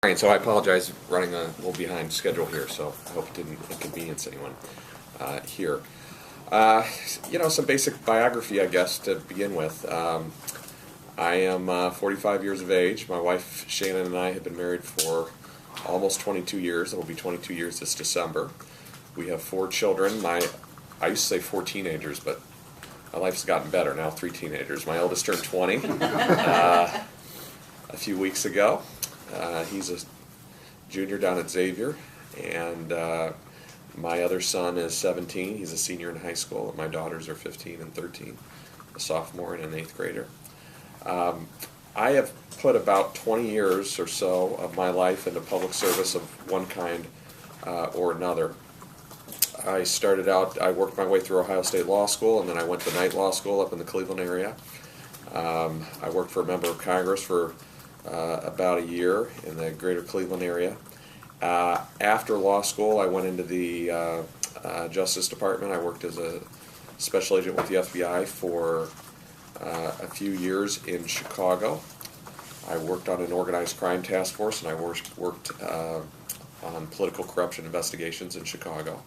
Right, so I apologize running a little behind schedule here, so I hope it didn't inconvenience anyone here. Some basic biography, I guess, to begin with. I am 45 years of age. My wife Shannon and I have been married for almost 22 years. It will be 22 years this December. We have 4 children. I used to say 4 teenagers, but my life's gotten better now. 3 teenagers. My eldest turned 20 a few weeks ago. He's a junior down at Xavier, and my other son is 17. He's a senior in high school, and my daughters are 15 and 13, a sophomore and an 8th grader. I have put about 20 years or so of my life into public service of one kind or another. I started out, I worked my way through Ohio State Law School, and then I went to night law school up in the Cleveland area. I worked for a member of Congress for about a year in the greater Cleveland area. After law school, I went into the Justice Department. I worked as a special agent with the FBI for a few years in Chicago. I worked on an organized crime task force, and I worked on political corruption investigations in Chicago.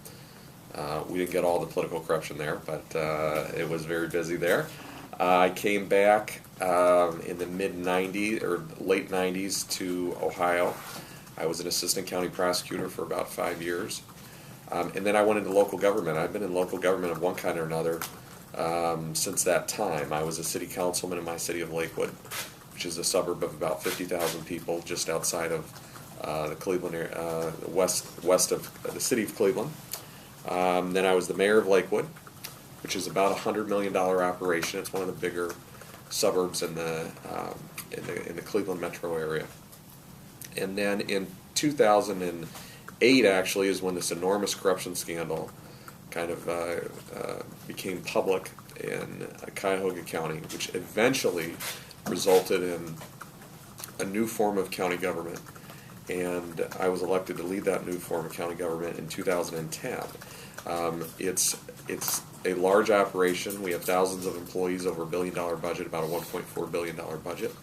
We didn't get all the political corruption there, but it was very busy there. I came back in the mid-90s or late 90s to Ohio. I was an assistant county prosecutor for about 5 years. And then I went into local government. I've been in local government of one kind or another since that time. I was a city councilman in my city of Lakewood, which is a suburb of about 50,000 people just outside of the Cleveland area, west of the city of Cleveland. Then I was the mayor of Lakewood, which is about $100 million operation. It's one of the bigger suburbs in the Cleveland metro area. And then in 2008, actually, is when this enormous corruption scandal kind of became public in Cuyahoga County, which eventually resulted in a new form of county government. And I was elected to lead that new form of county government in 2010. It's a large operation. We have thousands of employees, over $1 billion budget, about a $1.4 billion budget.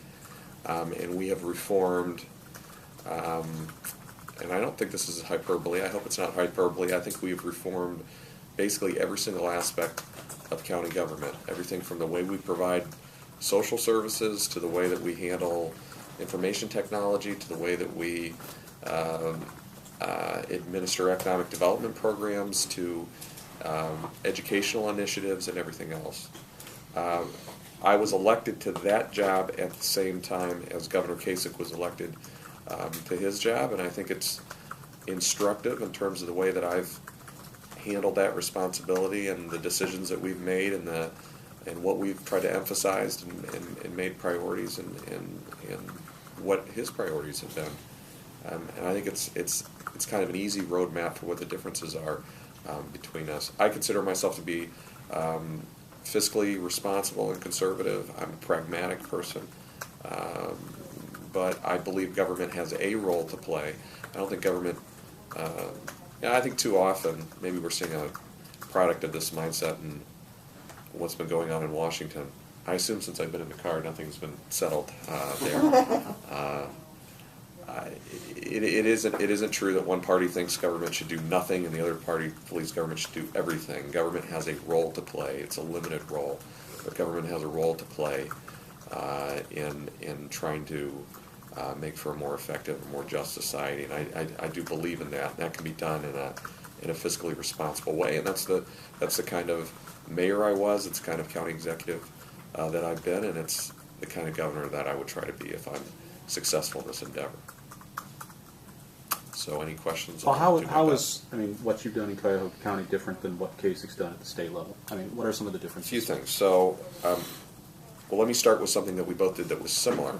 And we have reformed, and I don't think this is hyperbole, I hope it's not hyperbole, I think we have reformed basically every single aspect of county government. Everything from the way we provide social services, to the way that we handle information technology, to the way that we administer economic development programs, to educational initiatives, and everything else. I was elected to that job at the same time as Governor Kasich was elected to his job, and I think it's instructive in terms of the way that I've handled that responsibility and the decisions that we've made and what we've tried to emphasize and made priorities and what his priorities have been. And I think it's kind of an easy roadmap for what the differences are between us. I consider myself to be fiscally responsible and conservative. I'm a pragmatic person, but I believe government has a role to play. I don't think government, I think too often, maybe we're seeing a product of this mindset and what's been going on in Washington. I assume since I've been in the car, nothing's been settled there. It isn't true that one party thinks government should do nothing and the other party believes government should do everything. Government has a role to play. It's a limited role, but government has a role to play in trying to make for a more effective and more just society. And I do believe in that. That can be done in a fiscally responsible way. And that's the kind of mayor I was. It's the kind of county executive that I've been, and it's the kind of governor that I would try to be if I'm successful in this endeavor. So any questions? Well, how is what you've done in Cuyahoga County different than what Kasich's done at the state level? I mean, what are some of the differences? A few things. So, well, let me start with something that we both did that was similar.